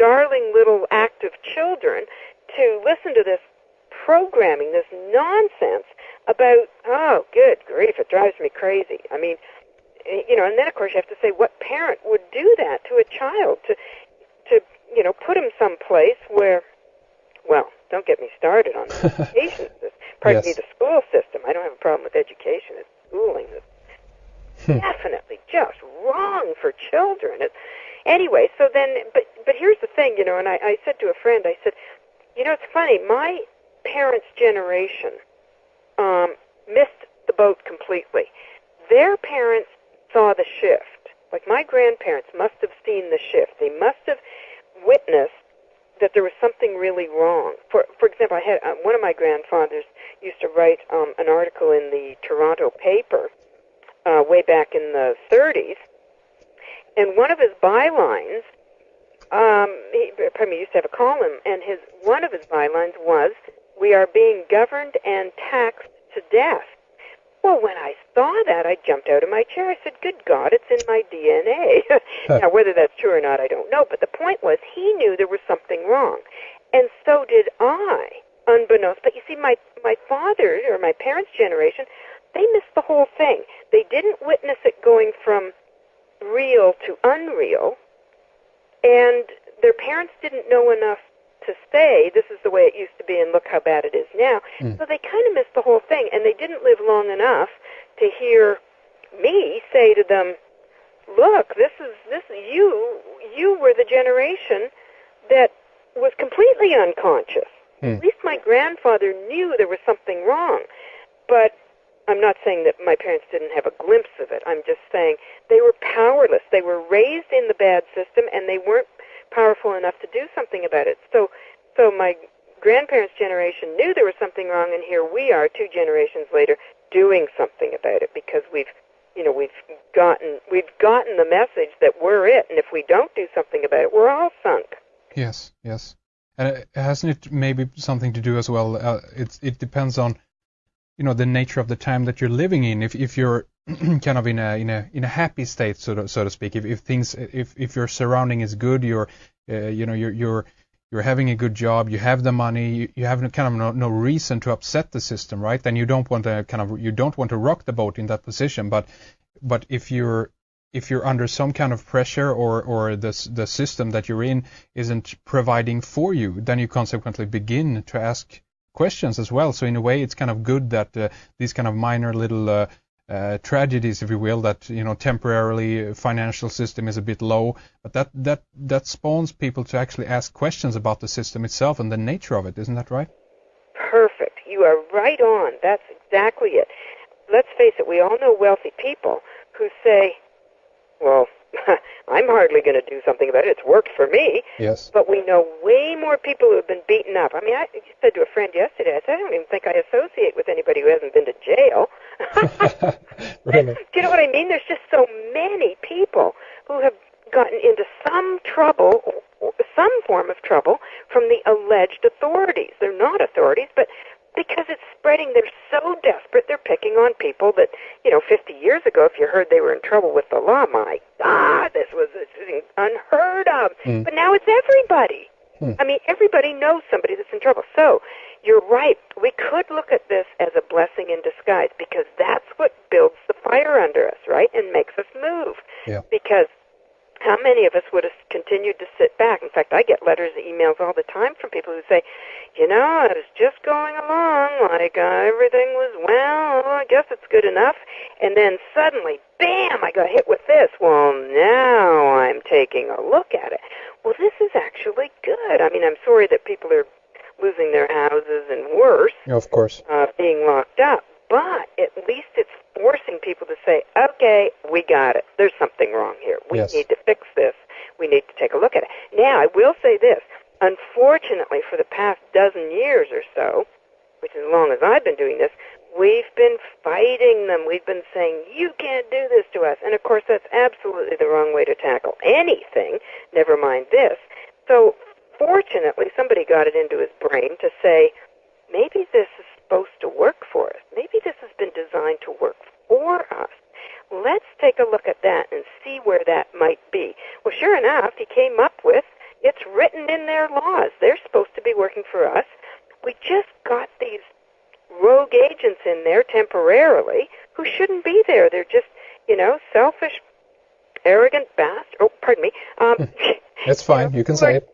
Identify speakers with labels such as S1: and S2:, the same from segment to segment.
S1: darling little active children to listen to this programming, this nonsense about, oh, good grief, it drives me crazy. I mean, and then, of course, you have to say, what parent would do that to a child, to put him someplace where, well, don't get me started on the education system. Pardon me, the school system. I don't have a problem with education. It's schooling. It's definitely just wrong for children. Anyway, so then, but here's the thing, and I said to a friend, I said, it's funny, my parents' generation missed the boat completely. Their parents saw the shift. Like, my grandparents must have seen the shift. They must have witnessed that there was something really wrong. For example, I had one of my grandfathers used to write an article in the Toronto paper way back in the 30s, and one of his bylines, he used to have a column, and one of his bylines was, "We are being governed and taxed to death." Well, when I saw that, I jumped out of my chair. I said, good God, it's in my DNA. Now, whether that's true or not, I don't know. But the point was, he knew there was something wrong. And so did I, unbeknownst. But you see, my father, or my parents' generation, they missed the whole thing. They didn't witness it going from real to unreal. And their parents didn't know enough to say, this is the way it used to be and look how bad it is now. So they kind of missed the whole thing, and they didn't live long enough to hear me say to them, look, you were the generation that was completely unconscious. At least my grandfather knew there was something wrong. But I'm not saying that my parents didn't have a glimpse of it. I'm just saying they were powerless. They were raised in the bad system, and they weren't powerful enough to do something about it. So my grandparents' generation knew there was something wrong, and here we are, 2 generations later, doing something about it because we've gotten the message that we're it, and if we don't do something about it, we're all sunk.
S2: Yes. And hasn't it maybe something to do as well? It depends on the nature of the time that you're living in. If you're kind of in a happy state, so to speak, if your surrounding is good, you're having a good job, you have the money, you have no reason to upset the system, right? Then you don't want to rock the boat in that position. But if you're under some kind of pressure or the system that you're in isn't providing for you, then you consequently begin to ask questions as well. So in a way, it's kind of good that these kind of minor little tragedies, if you will, that temporarily financial system is a bit low, but that spawns people to actually ask questions about the system itself and the nature of it. Isn't that right?
S1: Perfect. You are right on. That's exactly it. Let's face it, we all know wealthy people who say, well, I'm hardly going to do something about it. It's worked for me.
S2: Yes.
S1: But we know way more people who have been beaten up. I mean, I said to a friend yesterday, I said, I don't even think I associate with anybody who hasn't been to jail.
S2: Really?
S1: Do you know what I mean? There's just so many people who have gotten into some trouble, some form of trouble, from the alleged authorities. They're not authorities, but because it's spreading, they're so desperate, they're picking on people that, 50 years ago, if you heard they were in trouble with the law, my God, this was unheard of. But now it's everybody. I mean, everybody knows somebody that's in trouble. So, you're right. We could look at this as a blessing in disguise because that's what builds the fire under us, right, and makes us move.
S2: Yeah. Because
S1: how many of us would have continued to sit back? In fact, I get letters and emails all the time from people who say, I was just going along like everything was, I guess it's good enough. And then suddenly, bam, I got hit with this. Well, now I'm taking a look at it. Well, this is actually good. I mean, I'm sorry that people are losing their houses and worse.
S2: Of course.
S1: Being locked up. But at least it's forcing people to say, okay, we got it. There's something wrong here. We need to fix this. We need to take a look at it. Now, I will say this. Unfortunately, for the past dozen years or so, which is as long as I've been doing this, we've been fighting them. We've been saying, you can't do this to us. And, of course, that's absolutely the wrong way to tackle anything, never mind this. So, fortunately, somebody got it into his brain to say, maybe this is supposed to work for us. Maybe this has been designed to work for us. Let's take a look at that and see where that might be. Well, sure enough, he came up with, it's written their laws. They're supposed to be working for us. We just got these rogue agents in there temporarily who shouldn't be there. They're just, selfish, arrogant bastards. Oh, pardon me.
S2: That's fine. You can say it.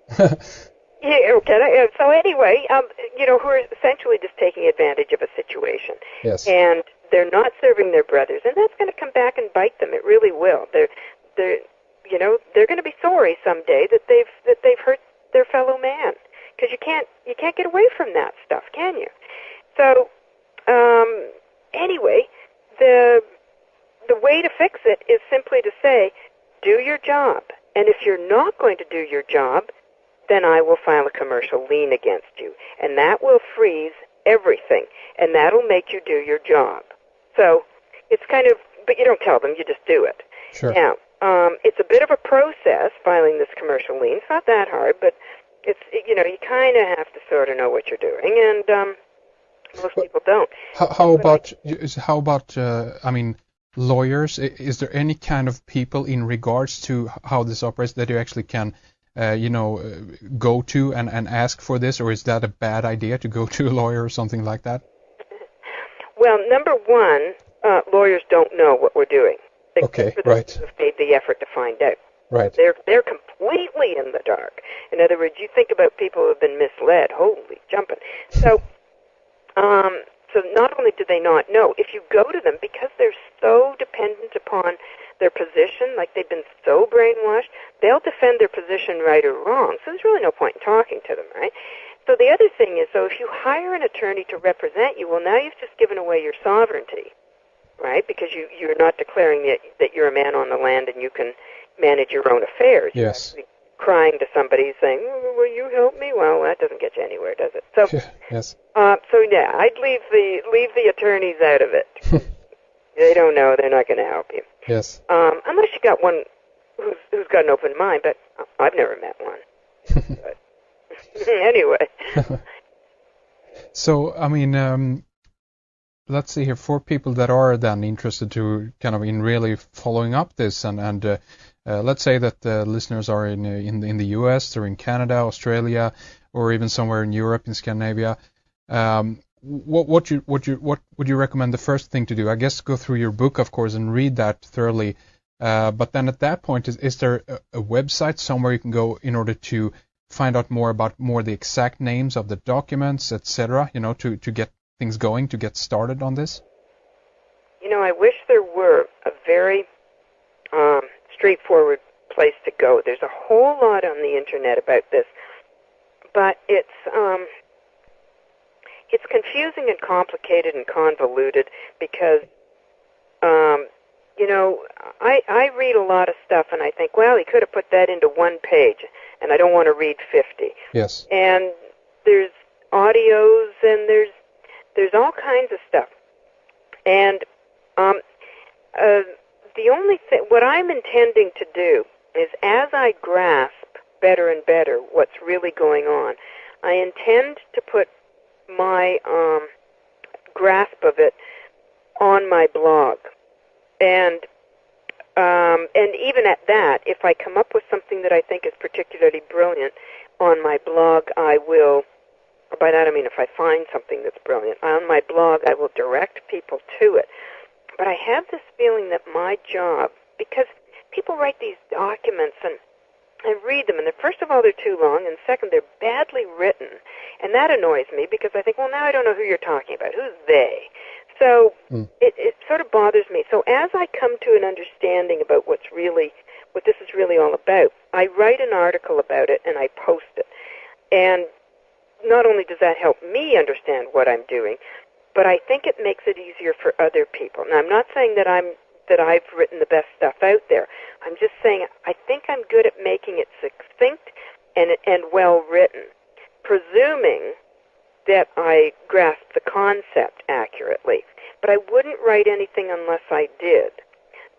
S1: Yeah, okay. So anyway, who are essentially just taking advantage of a situation.
S2: Yes.
S1: And they're not serving their brothers, and that's going to come back and bite them. It really will. They're going to be sorry someday that they've hurt their fellow man, because you can't get away from that stuff, can you? So anyway, the way to fix it is simply to say, do your job, and if you're not going to do your job, then I will file a commercial lien against you, and that will freeze everything, and that'll make you do your job. So it's but you don't tell them, you just do it.
S2: Sure.
S1: Now, it's a bit of a process, filing this commercial lien. It's not that hard, but you kind of have to sort of know what you're doing, and most people don't.
S2: How about lawyers? Is there any kind of people in regards to how this operates that you actually can go to and ask for this, or is that a bad idea to go to a lawyer or something like that?
S1: Well, number one, lawyers don't know what we're doing.
S2: Okay, right.
S1: Have made the effort to find out.
S2: Right.
S1: They're completely in the dark. In other words, you think about people who have been misled. Holy jumping. So not only do they not know, if you go to them, because they're so dependent upon their position, like they've been so brainwashed, they'll defend their position right or wrong. So there's really no point in talking to them, right? So the other thing is, if you hire an attorney to represent you, well, now you've just given away your sovereignty, right? Because you're not declaring that you're a man on the land and you can manage your own affairs.
S2: Yes.
S1: You're crying to somebody saying, will you help me? Well, that doesn't get you anywhere, does it? So,
S2: yes.
S1: I'd leave the attorneys out of it. They don't know. They're not going to help you.
S2: Yes.
S1: Unless you got one who's got an open mind, but I've never met one. But anyway.
S2: So, let's see here, for people that are then interested to kind of in really following up this, and let's say that the listeners are in the US or in Canada, Australia, or even somewhere in Europe, in Scandinavia. What would you recommend the first thing to do? I guess go through your book, of course, and read that thoroughly. But then at that point, is there a website somewhere you can go in order to find out more about the exact names of the documents, etc., to get things going, to get started on this?
S1: I wish there were a very straightforward place to go. There's a whole lot on the internet about this, but it's confusing and complicated and convoluted because, I read a lot of stuff and I think, well, he could have put that into one page, and I don't want to read 50.
S2: Yes.
S1: And there's audios and there's all kinds of stuff. And the only thing, what I'm intending to do is, as I grasp better and better what's really going on, I intend to put my grasp of it on my blog. And even at that, if I come up with something that I think is particularly brilliant on my blog, I will, by that I mean if I find something that's brilliant, on my blog I will direct people to it. But I have this feeling that my job, because people write these documents and I read them, and first of all, they're too long, and second, they're badly written. And that annoys me because I think, well, now I don't know who you're talking about. Who's they? So it sort of bothers me. So as I come to an understanding about what this is really all about, I write an article about it and I post it. And not only does that help me understand what I'm doing, but I think it makes it easier for other people. Now, I'm not saying that I've written the best stuff out there. I'm just saying I think I'm good at making it succinct and well written, presuming that I grasp the concept accurately. But I wouldn't write anything unless I did.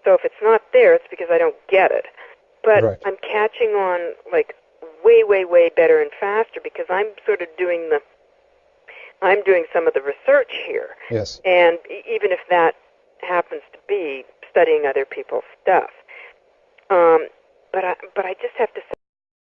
S1: So if it's not there, it's because I don't get it. But right. I'm catching on like way, way, way better and faster because I'm sort of doing some of the research here.
S2: Yes.
S1: And even if that happens to be studying other people's stuff. But I just have to say